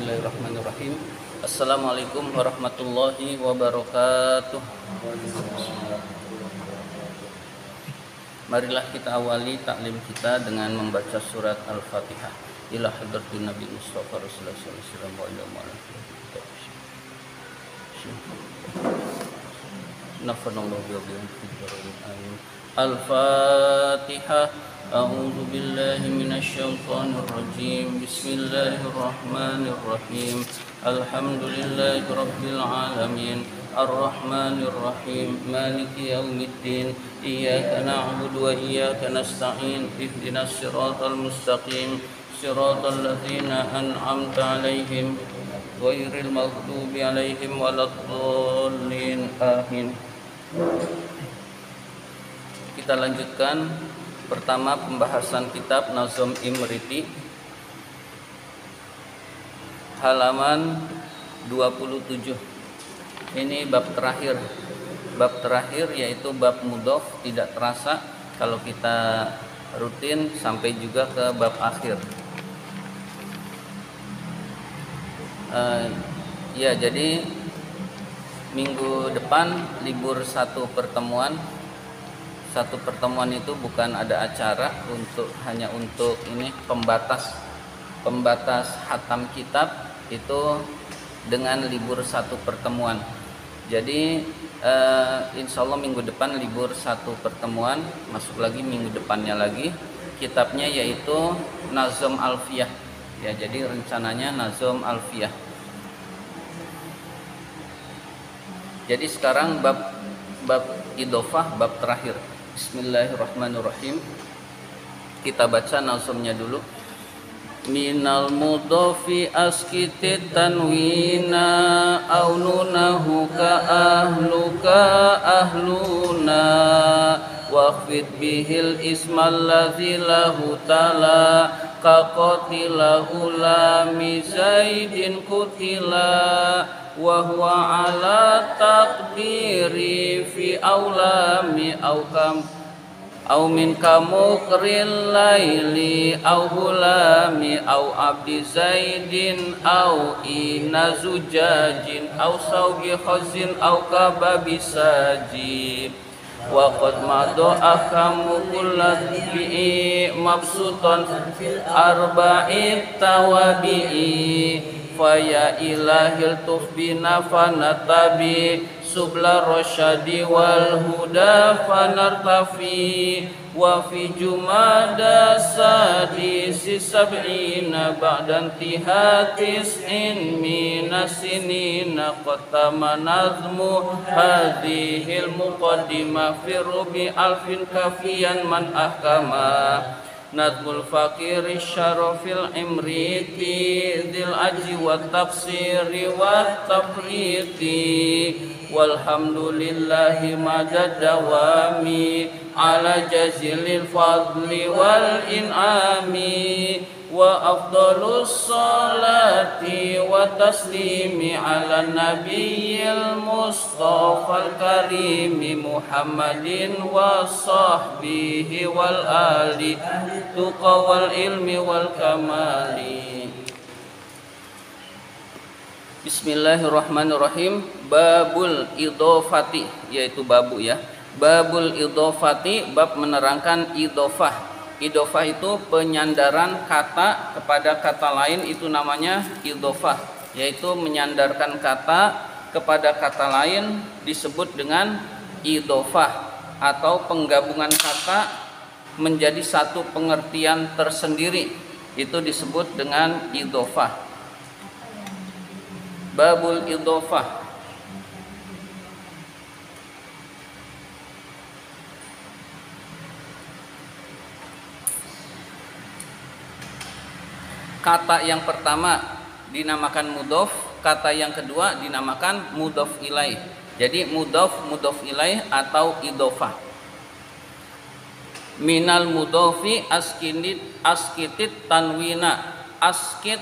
Bismillahirrahmanirrahim. Assalamualaikum warahmatullahi wabarakatuh. Marilah kita awali taklim kita dengan membaca surat Al-Fatihah. Ila hadratin Nabi Mustafa Rasulullah sallallahu alaihi wasallam. Al-Fatihah. A'udzu billahi minasyaitonir rajim. Bismillahirrahmanirrahim. Alhamdulillahi rabbil alamin. Ar-Rahmanir Rahim. Maliki yaumiddin. Iyyaka na'budu wa iyyaka nasta'in. Ihdinas siratal mustaqim. Siratal ladzina an'amta 'alaihim ghairil maghdubi 'alaihim waladdallin. Amin. Kita lanjutkan. Pertama, pembahasan kitab Nazm Imriti, halaman 27. Ini bab terakhir. Bab terakhir yaitu bab mudhof, tidak terasa kalau kita rutin sampai juga ke bab akhir. Jadi minggu depan libur satu pertemuan. Satu pertemuan itu bukan ada acara hanya untuk ini pembatas hatam kitab itu dengan libur satu pertemuan. Jadi insya Allah minggu depan libur satu pertemuan, masuk lagi minggu depannya lagi kitabnya yaitu Nazm Alfiyah. Ya, jadi rencananya Nazm Alfiyah. Jadi sekarang bab idhofah, bab terakhir. Bismillahirrahmanirrahim. Kita baca nazmnya dulu. Minal mudhofi askitit tanwina aununahu ka ahluna waqfid bihil ismal ladzi lahu tala ka qatilahu lami zaidin kutila wa huwa ala taqdiri fi aulami au min kamukril laili au hulami au abdi zaidin au ina zujajin au saugi khazin au kababi saji wa qad madu akamu kullati mabsutan fil arba'it tawabi'i faya ilahil tufbina fanatabi subla rosyadi wal huda fanartafi wa fi jumada sadisi sab'ina ba'dan tihatis minasinina qatama nazmu hadihil muqaddimah fi rubi alfin kafiyan man ahkama Nadmul fakiri syarafil imriti Dil aji wa tafsiri wa tafriti Walhamdulillahi madad dawami Ala jazilil fadli wal in'ami Wa afdalus salati wa taslimi Ala nabiyil mustafal karimi Muhammadin wa sahbihi wal ali Tuqa wal ilmi wal kamali. Bismillahirrahmanirrahim. Babul idhofati, yaitu babu ya. Babul idhofati, bab menerangkan idhofah. Idhofah itu penyandaran kata kepada kata lain, itu namanya idhofah, yaitu menyandarkan kata kepada kata lain disebut dengan idhofah, atau penggabungan kata menjadi satu pengertian tersendiri, itu disebut dengan idhofah. Babul idhofah. Kata yang pertama dinamakan mudhof, kata yang kedua dinamakan mudhof ilaih. Jadi mudhof ilaih atau idhofah. Minal mudhofi askitit tanwina. Askit,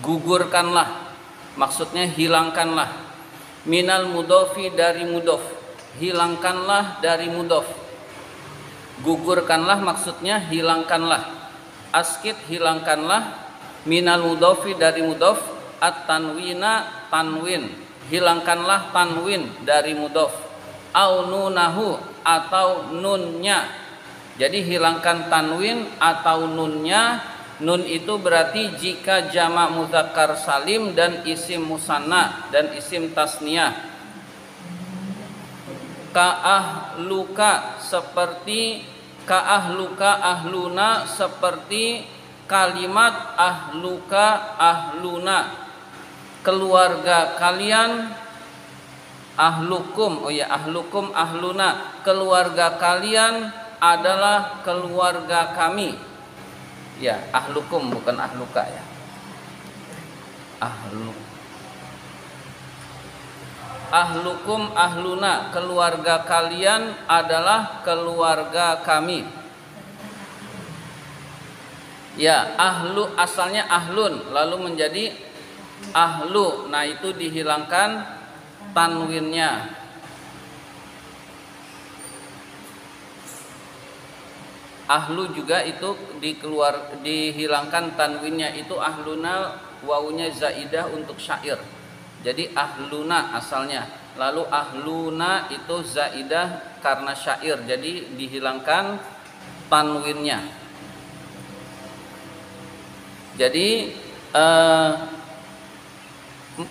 gugurkanlah, maksudnya hilangkanlah. Minal mudhofi, dari mudhof, hilangkanlah dari mudhof. Gugurkanlah maksudnya hilangkanlah. Askit, hilangkanlah. Minal mudhofi, dari mudhof, at-tanwina tanwin, hilangkanlah tanwin dari mudhof, au nunahu atau nunnya. Jadi hilangkan tanwin atau nunnya. Nun itu berarti jika jamak mudzakkar salim dan isim musanna dan isim tasniyah. Ka'ahluka seperti ka'ahluka ahluna, seperti kalimat ahluka ahluna, keluarga kalian. Ahlukum, oh ya, ahlukum ahluna, keluarga kalian adalah keluarga kami. Ya, ahlukum bukan ahluka ya. Ahlukum ahluna, keluarga kalian adalah keluarga kami. Ya, ahlu asalnya ahlun lalu menjadi ahlu. Nah, itu dihilangkan tanwinnya. Ahlu juga itu dihilangkan tanwinnya, itu ahluna, wawunya zaidah untuk syair. Jadi ahluna asalnya, lalu ahluna itu zaidah karena syair, jadi dihilangkan tanwinnya. Jadi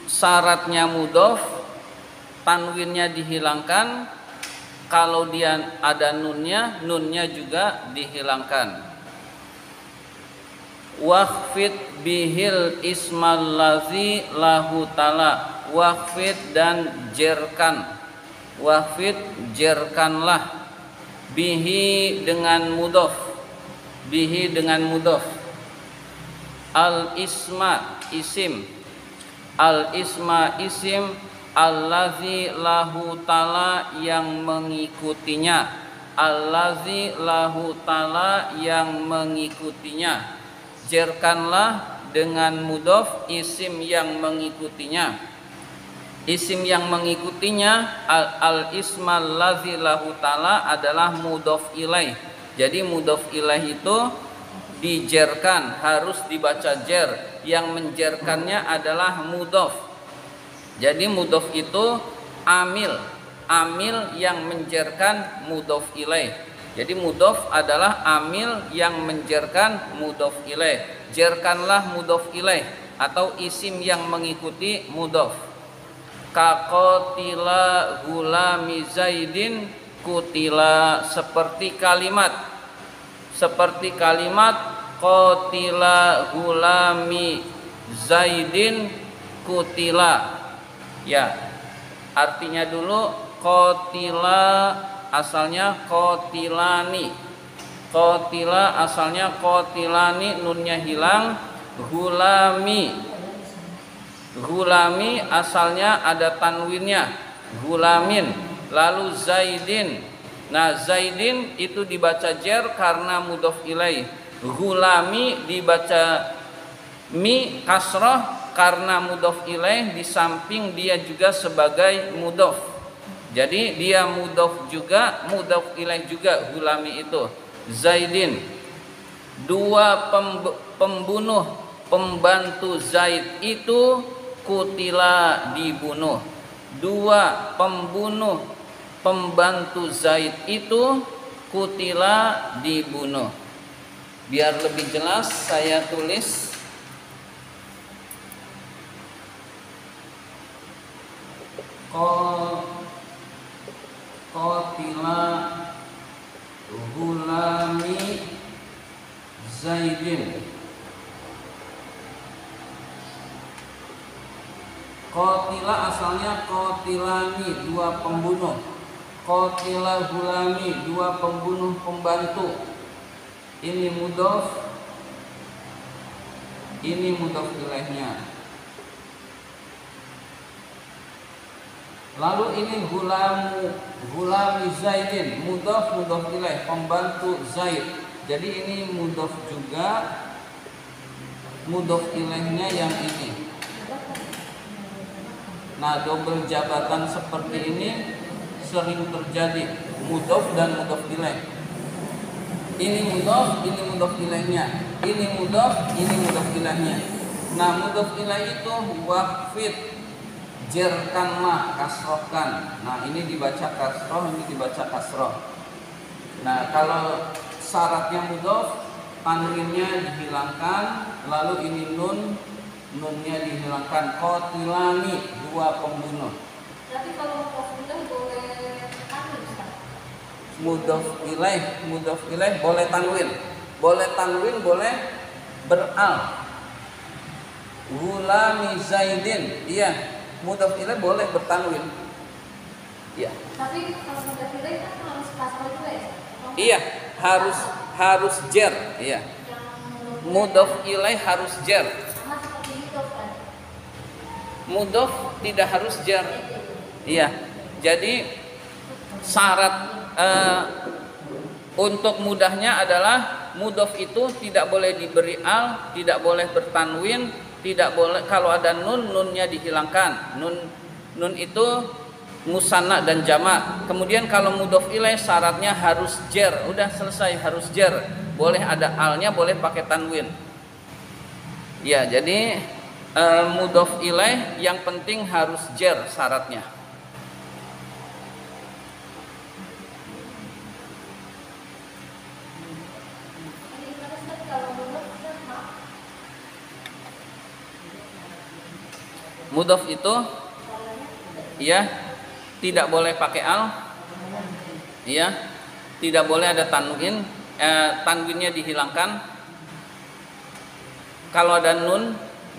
syaratnya mudhof, tanwinnya dihilangkan. Kalau dia ada nunnya, nunnya juga dihilangkan. Wakhfid bihil ismal ladzi lahu tala, wakhfid dan jerkan. Wakhfid jerkanlah, bihi dengan mudhof, bihi dengan mudhof. Al isma isim, al isma isim, allazi lahu ta'ala yang mengikutinya, allazi lahu ta'ala yang mengikutinya. Jerkanlah dengan mudhof isim yang mengikutinya. Isim yang mengikutinya al ismal lazi lahu ta'ala adalah mudhof ilaih. Jadi mudhof ilaih itu dijerkan, harus dibaca jer. Yang menjerkannya adalah mudhof. Jadi mudhof itu amil, amil yang menjerkan mudhof ilaih. Jadi mudhof adalah amil yang menjerkan mudhof ilaih. Jerkanlah mudhof ilaih atau isim yang mengikuti mudhof. Kaqatila gulami zaidin kutila, seperti kalimat qatila gulami zaidin kutila. Ya, artinya dulu qatila asalnya qatilani. Qatila asalnya qatilani, nunnya hilang. Gulami, gulami asalnya ada tanwinnya, gulamin. Lalu zaidin. Nah, zaidin itu dibaca jer karena mudhof ilaih. Gulami dibaca mi kasrah karena mudhof ilaih, di samping dia juga sebagai mudhof. Jadi dia mudhof juga, mudhof ilaih juga gulami itu. Zaidin. Dua pembunuh pembantu Zaid itu kutila, dibunuh. Dua pembunuh pembantu Zaid itu kutila, dibunuh. Biar lebih jelas saya tulis qatila gulami Zaidin. Qatila asalnya qatilani, dua pembunuh. Qatila gulami, dua pembunuh pembantu. Ini mudhof, ini mudhof ilaihnya. Lalu ini gulami Zaidin, mudhof ilaih, pembantu Zaid. Jadi ini mudhof juga, mudhof ilaihnya yang ini. Nah, double jabatan seperti ini sering terjadi, mudhof dan mudhof ilaih. Ini mudhof ilaihnya. Ini mudhof ilaihnya. Nah, mudhof ilaih itu waqfid, jerkanlah, kasrohkan. Nah, ini dibaca kasroh, ini dibaca kasroh. Nah, kalau syaratnya mudhof, tanwinnya dihilangkan, lalu ini nunnya dihilangkan. Qatilani, 2 pembunuh. Tapi kalau mudhof boleh tanwin, Ustaz? Mudhof ilaih boleh tanwin. Boleh tanwin, boleh beral. Gulami Zaidin, iya, mudhof ilaih boleh bertanwin. Iya. Tapi kalau mudhof ilaih kan harus kasroh juga ya? Iya, harus jer, iya. Mudhof ilaih harus jer. Sama seperti mudhof kan? Mudhof tidak harus jer. Iya. Jadi syarat untuk mudahnya adalah mudhof itu tidak boleh diberi al, tidak boleh bertanwin, tidak boleh kalau ada nunnya dihilangkan. Nun itu musanna dan jamak. Kemudian kalau mudhof ilaih syaratnya harus jer. Udah selesai, harus jer. Boleh ada alnya, boleh pakai tanwin. Ya, jadi mudhof ilaih yang penting harus jer syaratnya. Mudhof itu ya tidak boleh pakai al, ya tidak boleh ada tanwin, tanwinnya dihilangkan. Kalau ada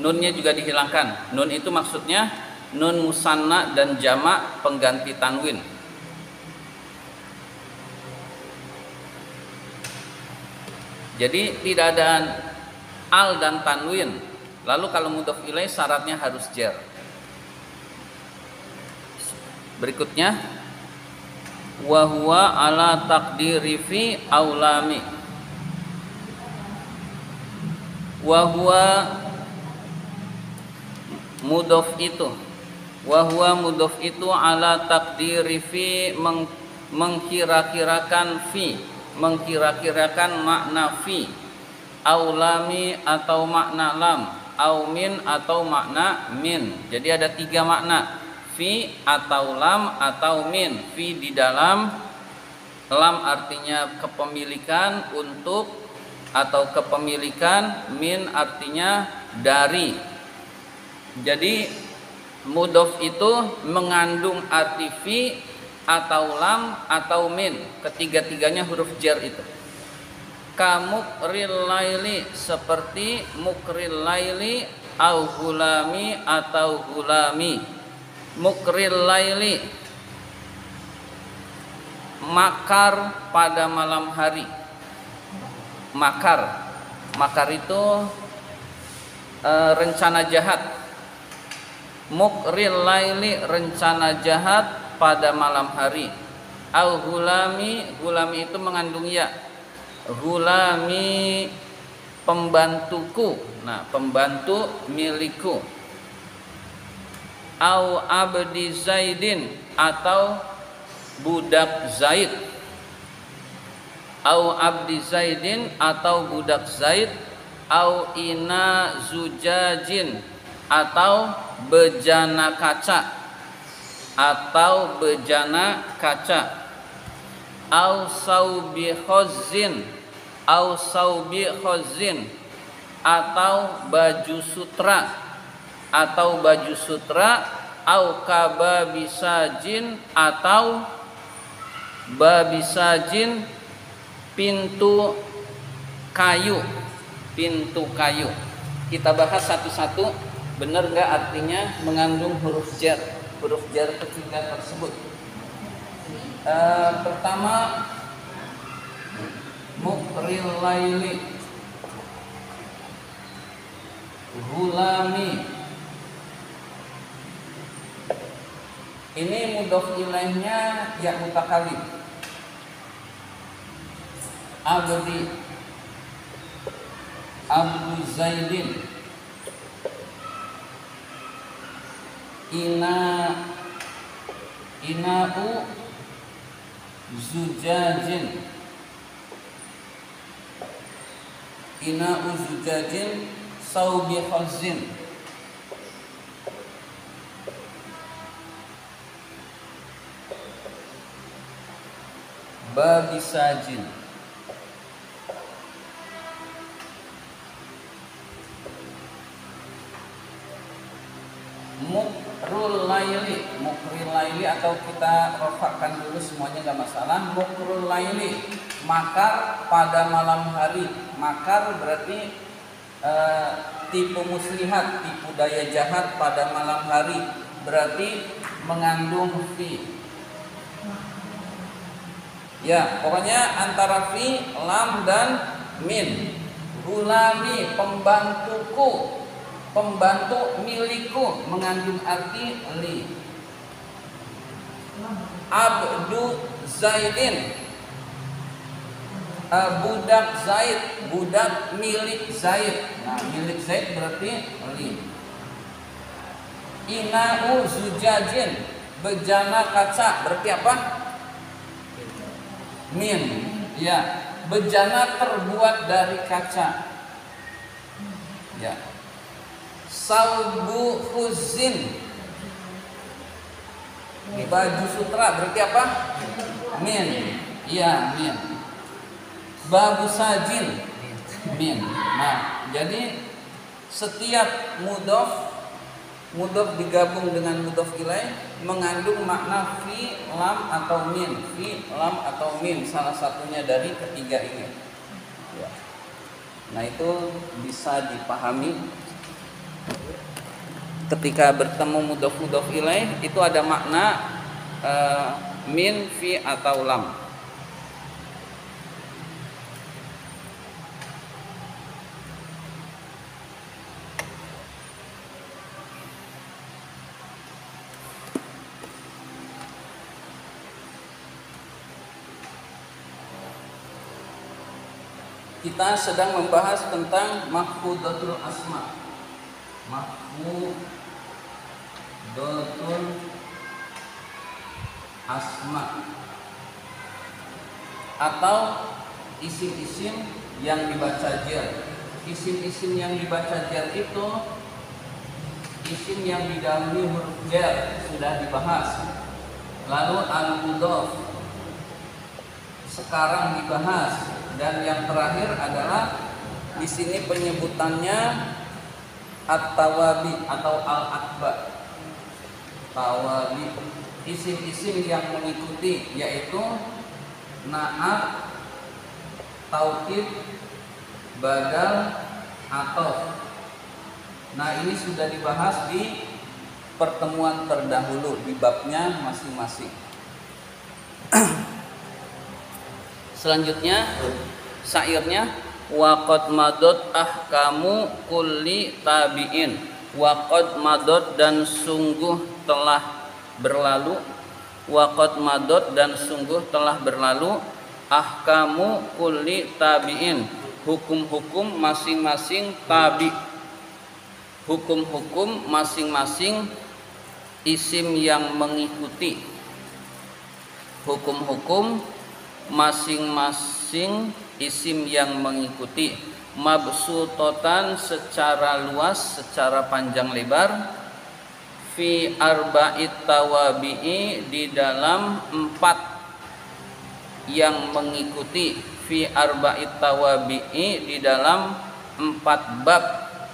nunnya juga dihilangkan. Nun itu maksudnya nun musanna dan jamak pengganti tanwin. Jadi tidak ada al dan tanwin. Lalu kalau mudhof ilaih syaratnya harus jer. Berikutnya wa huwa ala taqdiri fi aulami. Wa huwa mudhof itu. Wa huwa mudhof itu ala taqdiri fi mengkira-kirakan fi, mengkira-kirakan makna fi. Aulami atau makna lam, au min atau makna min. Jadi ada 3 makna, fi atau lam atau min. Fi di dalam, lam artinya kepemilikan, untuk atau kepemilikan, min artinya dari. Jadi mudhof itu mengandung arti fi atau lam atau min, ketiga-tiganya huruf jar itu. Kamukril laili, seperti mukril laili, au gulami atau gulami. Mukril laili, makar pada malam hari. Makar itu rencana jahat. Mukril laili, rencana jahat pada malam hari. Au gulami itu mengandung ya. Gulami, pembantuku. Nah, pembantu milikku. Au abdi Zaidin, atau budak Zaid. Au abdi Zaidin, atau budak Zaid. Au ina zujajin, atau bejana kaca. Atau bejana kaca. Au saubi khazin, au saubi khazin, atau baju sutra. Atau baju sutra. Au kababisajin, atau babisajin, pintu kayu. Pintu kayu. Kita bahas satu-satu, benar nggak artinya mengandung huruf jar. Huruf jar ketiga tersebut. Pertama, mukril laili, gulami. Ini mudhof ilaihnya ya mutakallim. Abdi, abdu Zaidin. Ina'u zujajin. Ina'u zujajin, saubi khazin, babi sajin, mukrul laili. Mukrul laili atau kita rofakkan dulu semuanya nggak masalah. Mukrul laili, makar pada malam hari. Makar berarti tipu muslihat, tipu daya jahat pada malam hari, berarti mengandung fi. Ya, pokoknya antara fi, lam dan min. Gulami, pembantuku, pembantu milikku, mengandung arti li. Abdu Zaidin, budak Zaid, budak milik Zaid. Nah, milik Zaid berarti li. Ina'u zujajin, bejana kaca, berarti apa? Min. Ya, bejana terbuat dari kaca. Ya. Salbu khuzin, baju sutra, berarti apa? Min. Iya, min. Babu sajin, min. Nah, jadi setiap mudhof digabung dengan mudhof ilaih mengandung makna fi, lam atau min. Fi, lam atau min, salah satunya dari ketiga ini. Ya. Nah, itu bisa dipahami. Ketika bertemu mudhof ilaih itu ada makna min, fi atau lam. Kita sedang membahas tentang mahfudatul asma. Mahfudatul asma atau isim-isim yang dibaca jar. Isim-isim yang dibaca jar itu isim yang didahului huruf jar, sudah dibahas. Lalu al-mudhof sekarang dibahas. Dan yang terakhir adalah di sini penyebutannya at-tawabi atau al-atba. Tawabi, isim-isim yang mengikuti, yaitu na'at, taukid, badal, atof. Nah, ini sudah dibahas di pertemuan terdahulu di babnya masing-masing. Selanjutnya syairnya waqad madot ahkamu kulli tabi'in. Waqad madot, dan sungguh telah berlalu. Waqad madot, dan sungguh telah berlalu. Ahkamu kulli tabi'in, hukum-hukum masing-masing tabi. Hukum-hukum masing-masing isim yang mengikuti. Hukum-hukum masing-masing isim yang mengikuti. Mabsutotan, secara luas, secara panjang lebar. Fi arba'it tawabi'i, di dalam 4 yang mengikuti. Fi arba'it tawabi'i, di dalam 4 bab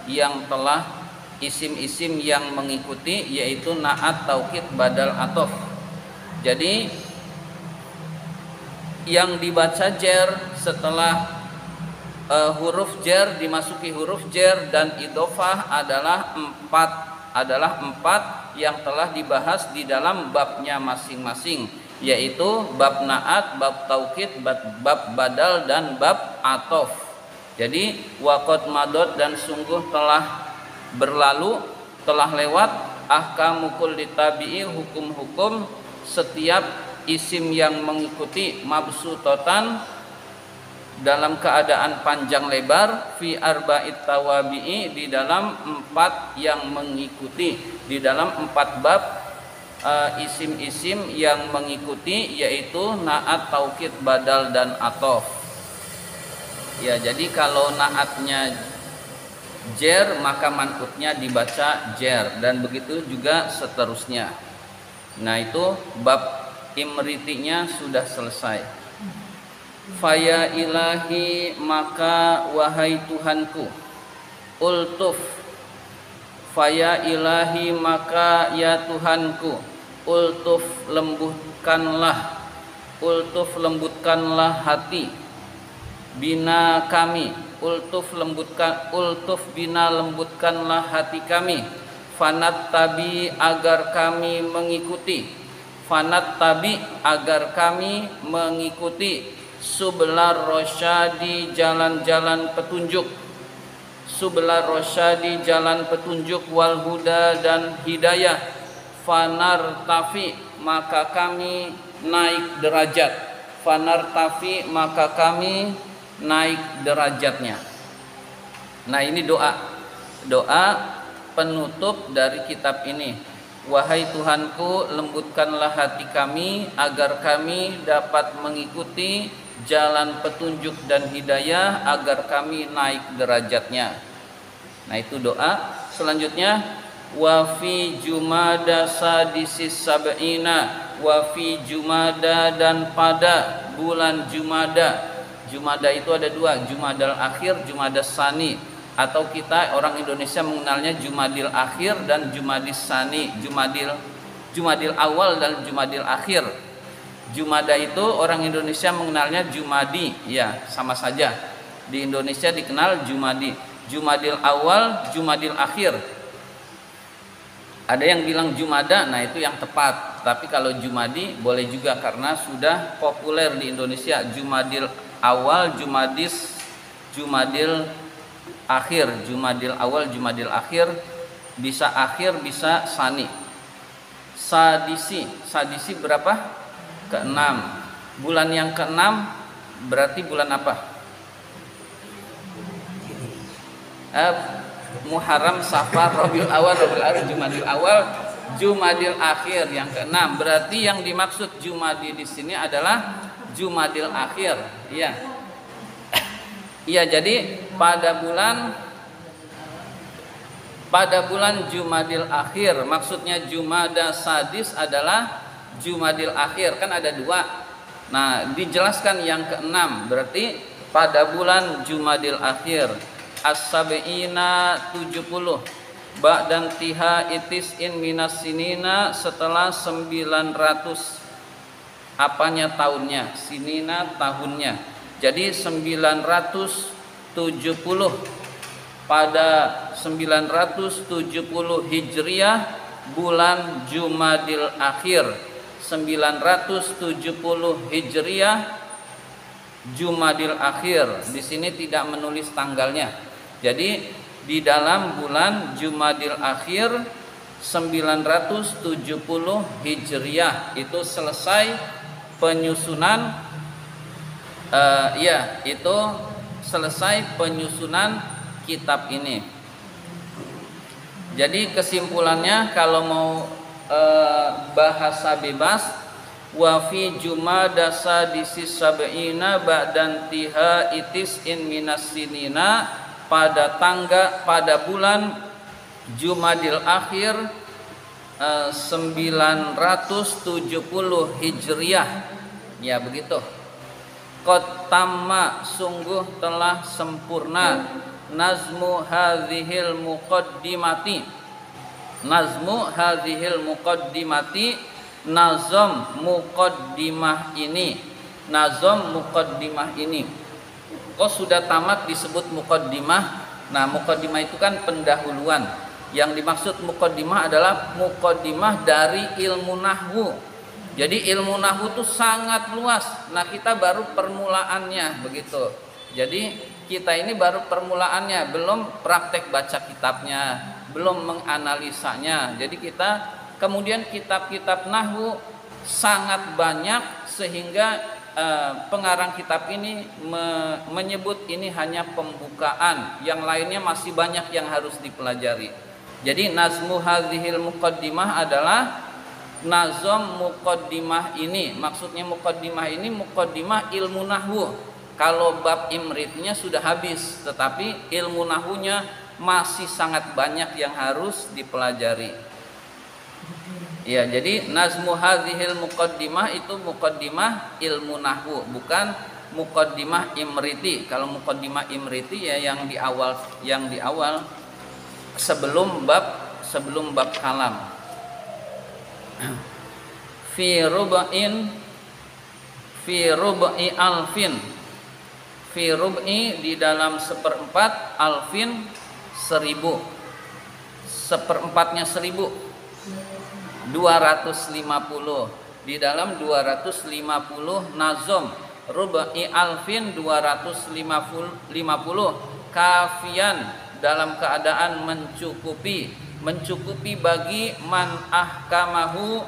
yang telah isim-isim yang mengikuti, yaitu na'at, taukid, badal, atof. Jadi yang dibaca jar setelah huruf jar dimasuki huruf jar dan idhofah adalah 4 yang telah dibahas di dalam babnya masing-masing, yaitu bab na'at, bab taukid, bab badal, dan bab atof. Jadi waqad madot, dan sungguh telah berlalu, telah lewat, ahkamu kulli tabi'i, hukum-hukum setiap isim yang mengikuti, mabsutotan, dalam keadaan panjang lebar, fi arba'it tawabi'i, di dalam 4 yang mengikuti, di dalam 4 bab isim-isim yang mengikuti, yaitu na'at, taukid, badal, dan atof. Ya, jadi kalau na'atnya jer maka man'utnya dibaca jer, dan begitu juga seterusnya. Nah itu bab imritinya sudah selesai. Faya ilahi maka wahai Tuhanku, ultuf, faya ilahi maka ya Tuhanku, ultuf lembutkanlah hati, bina kami, ultuf bina lembutkanlah hati kami, fanat tabi agar kami mengikuti, sublar rosyadi jalan-jalan petunjuk, wal huda dan hidayah, fanar tafi maka kami naik derajatnya. Nah ini doa penutup dari kitab ini. Wahai Tuhanku, lembutkanlah hati kami agar kami dapat mengikuti jalan petunjuk dan hidayah, agar kami naik derajatnya. Nah itu doa. Selanjutnya, wa fi jumada sadisis sab'ina, wa fi jumada dan pada bulan Jumada. Jumada itu ada dua, Jumadal Akhir, Jumadas Sani, atau kita orang Indonesia mengenalnya Jumadil Akhir dan Jumadis Sani, Jumadil Awal dan Jumadil Akhir. Jumada itu orang Indonesia mengenalnya Jumadi, ya sama saja. Di Indonesia dikenal Jumadi, Jumadil Awal, Jumadil Akhir. Ada yang bilang Jumada, nah itu yang tepat. Tapi kalau Jumadi boleh juga karena sudah populer di Indonesia. Jumadil Awal, Jumadil Akhir, Jumadil Awal, Jumadil Akhir, bisa akhir, bisa sani. Sadisi berapa? Ke-6. Bulan yang ke-6 berarti bulan apa? Muharram, Safar, Rabiul Awal, Jumadil Awal, Jumadil Akhir yang ke-6. Berarti yang dimaksud Jumadi di sini adalah Jumadil Akhir. Iya. Iya, jadi pada bulan Jumadil Akhir, maksudnya Jumada Sadis adalah Jumadil Akhir, kan ada dua. Nah, dijelaskan yang ke-6 berarti pada bulan Jumadil Akhir. As-sabiina 70, ba'dan tiha itis in minas sinina, setelah 900 apanya tahunnya, sinina tahunnya. Jadi 970, pada 970 Hijriah bulan Jumadil Akhir, 970 Hijriah Jumadil Akhir. Di sini tidak menulis tanggalnya. Jadi di dalam bulan Jumadil Akhir 970 Hijriah itu selesai penyusunan itu selesai penyusunan kitab ini. Jadi kesimpulannya kalau mau bahasa bebas, wa fi jumada sadisis sab'ina ba'dan tiha itis in minas sinina, pada bulan Jumadil Akhir 970 Hijriah, ya begitu. Qad tamma, sungguh telah sempurna, nazmu hadhil muqaddimati, nazam muqaddimah ini. Kok sudah tamat disebut muqaddimah. Nah, muqaddimah itu kan pendahuluan. Yang dimaksud muqaddimah adalah muqaddimah dari ilmu nahwu. Jadi ilmu nahwu itu sangat luas. Nah, kita baru permulaannya begitu. Jadi kita ini baru permulaannya, belum praktek baca kitabnya, belum menganalisanya. Jadi kita kemudian kitab-kitab nahwu sangat banyak sehingga pengarang kitab ini menyebut ini hanya pembukaan, yang lainnya masih banyak yang harus dipelajari. Jadi nazmu hadhil muqaddimah adalah nazam muqaddimah ini. Maksudnya muqaddimah ini muqaddimah ilmu nahwu. Kalau bab imritnya sudah habis, tetapi ilmu nahwunya masih sangat banyak yang harus dipelajari. Ya, jadi nazmu hadhil muqaddimah itu muqaddimah ilmu nahwu, bukan muqaddimah imriti. Kalau muqaddimah imriti ya yang di awal sebelum bab kalam. Fi rub'i alfin. Fi rub'i di dalam seperempat, alfin 1000. Seperempatnya 1000. 250. Di dalam 250 nazom. Rub'i alfin 250 kafian dalam keadaan mencukupi bagi man ahkamahu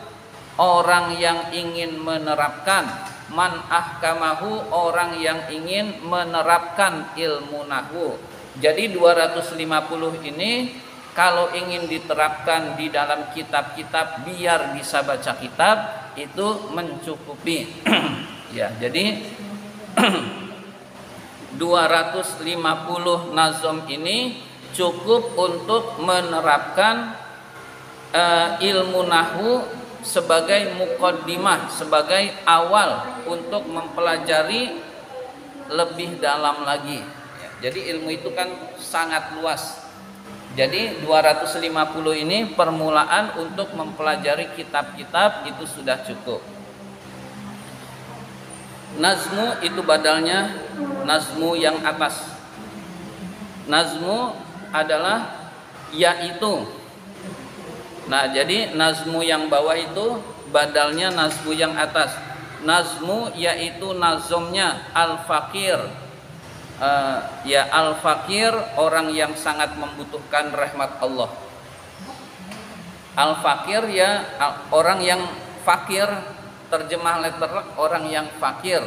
orang yang ingin menerapkan, man ahkamahu orang yang ingin menerapkan ilmu nahwu. Jadi 250 ini kalau ingin diterapkan di dalam kitab-kitab biar bisa baca kitab itu mencukupi. Ya, jadi 250 nazom ini cukup untuk menerapkan ilmu nahwu sebagai muqaddimah, sebagai awal untuk mempelajari lebih dalam lagi. Jadi ilmu itu kan sangat luas. Jadi 250 ini permulaan untuk mempelajari kitab-kitab itu sudah cukup. Nazmu itu badalnya nazmu yang atas. Nazmu adalah yaitu. Nah, jadi nazmu yang bawah itu badalnya nazmu yang atas. Nazmu yaitu nazomnya al-fakir. Ya al-fakir orang yang sangat membutuhkan rahmat Allah. Al-fakir ya orang yang fakir, terjemah letterlek orang yang fakir,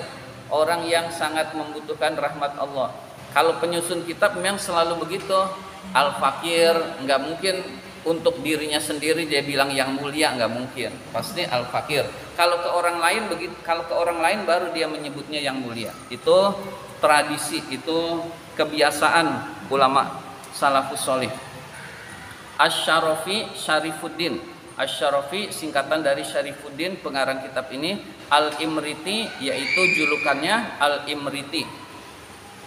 orang yang sangat membutuhkan rahmat Allah. Kalau penyusun kitab memang selalu begitu. Al-fakir nggak mungkin untuk dirinya sendiri dia bilang yang mulia, nggak mungkin. Pasti al-fakir. Kalau ke orang lain begitu, kalau ke orang lain baru dia menyebutnya yang mulia. Itu tradisi, itu kebiasaan ulama salafus sholih. Asy-Syarafi Syarifuddin. Asy-Syarafi singkatan dari Syarifuddin, pengarang kitab ini. Al-Imriti yaitu julukannya Al-Imriti.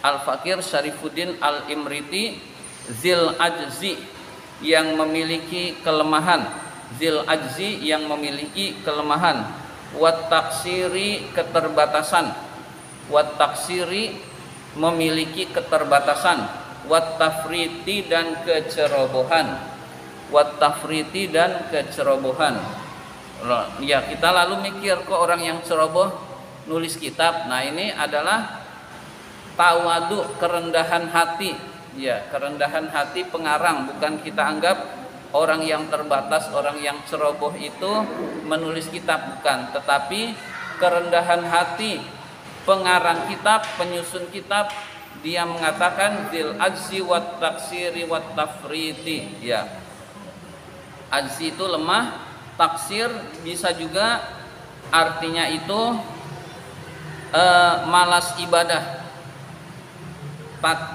Al-Fakir Syarifuddin Al-Imriti Zil Ajzi yang memiliki kelemahan. Zil Ajzi yang memiliki kelemahan. Wat taksiri keterbatasan. Wat taksiri memiliki keterbatasan. Wat tafriti dan kecerobohan. Wat tafriti dan kecerobohan. Ya, kita lalu mikir kok orang yang ceroboh nulis kitab. Nah, ini adalah tawadu, kerendahan hati. Ya, kerendahan hati pengarang. Bukan kita anggap orang yang terbatas, orang yang ceroboh itu menulis kitab, bukan. Tetapi kerendahan hati pengarang kitab, penyusun kitab, dia mengatakan bil ajzi wat taksiri wat tafriti. Ya, ajzi itu lemah, taksir bisa juga artinya itu malas ibadah.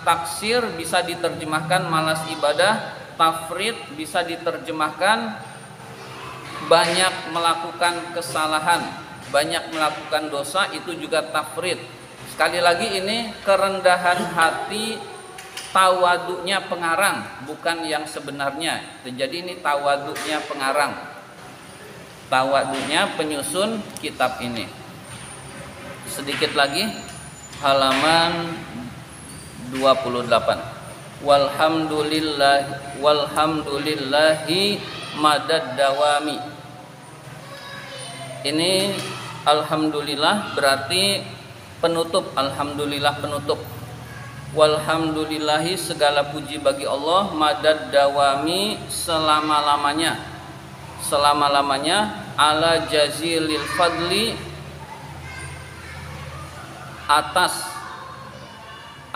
Taksir bisa diterjemahkan malas ibadah, tafrid bisa diterjemahkan banyak melakukan kesalahan, banyak melakukan dosa, itu juga tafrid. Sekali lagi ini kerendahan hati, tawaduknya pengarang, bukan yang sebenarnya. Jadi ini tawaduknya pengarang, tawaduknya penyusun kitab ini. Sedikit lagi, halaman 28. Walhamdulillahi madad dawami. Ini alhamdulillah berarti penutup. Alhamdulillah penutup. Walhamdulillahi segala puji bagi Allah madad dawami selama-lamanya. Selama-lamanya ala jazilil fadli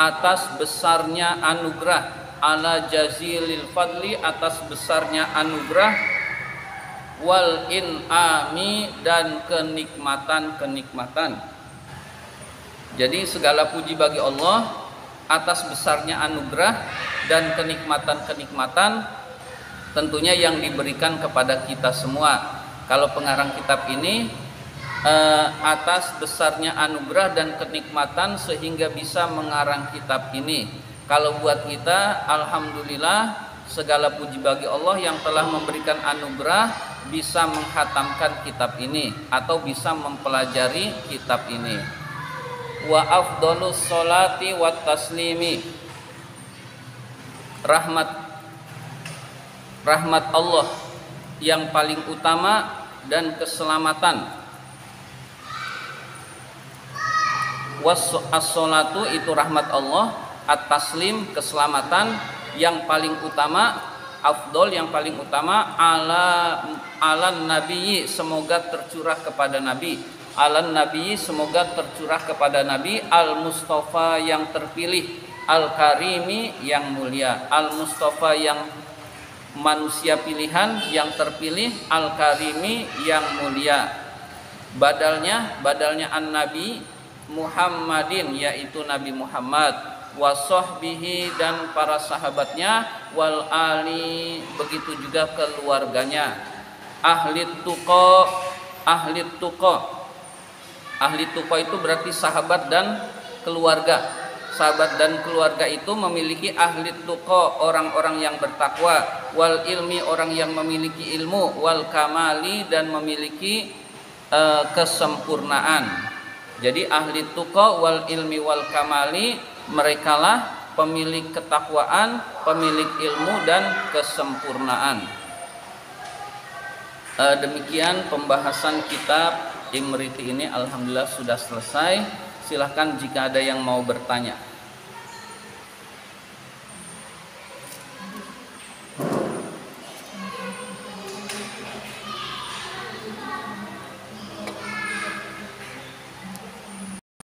atas besarnya anugerah, ala jazilil fadli atas besarnya anugerah, wal in'ami dan kenikmatan-kenikmatan. Jadi segala puji bagi Allah atas besarnya anugerah dan kenikmatan-kenikmatan tentunya yang diberikan kepada kita semua. Kalau pengarang kitab ini atas besarnya anugerah dan kenikmatan sehingga bisa mengarang kitab ini. Kalau buat kita, alhamdulillah, segala puji bagi Allah yang telah memberikan anugerah bisa menghatamkan kitab ini atau bisa mempelajari kitab ini. Wa afdhalus sholati wat taslimi, rahmat Allah yang paling utama dan keselamatan. As-sholatu itu rahmat Allah, at-taslim keselamatan yang paling utama, afdol yang paling utama, ala nabi semoga tercurah kepada nabi, ala nabi semoga tercurah kepada nabi, al mustafa yang terpilih, al karimi yang mulia, al mustafa yang manusia pilihan yang terpilih, al karimi yang mulia. Badalnya an nabi Muhammadin yaitu Nabi Muhammad, wa sahbihi dan para sahabatnya, wal ali begitu juga keluarganya, ahli tuqa itu berarti sahabat dan keluarga. Sahabat dan keluarga itu memiliki ahli tuqa, orang-orang yang bertakwa, wal ilmi orang yang memiliki ilmu, wal kamali dan memiliki kesempurnaan. Jadi ahli tuqa wal ilmi wal kamali, merekalah pemilik ketakwaan, pemilik ilmu dan kesempurnaan. Demikian pembahasan kitab Imriti ini, alhamdulillah sudah selesai. Silahkan jika ada yang mau bertanya.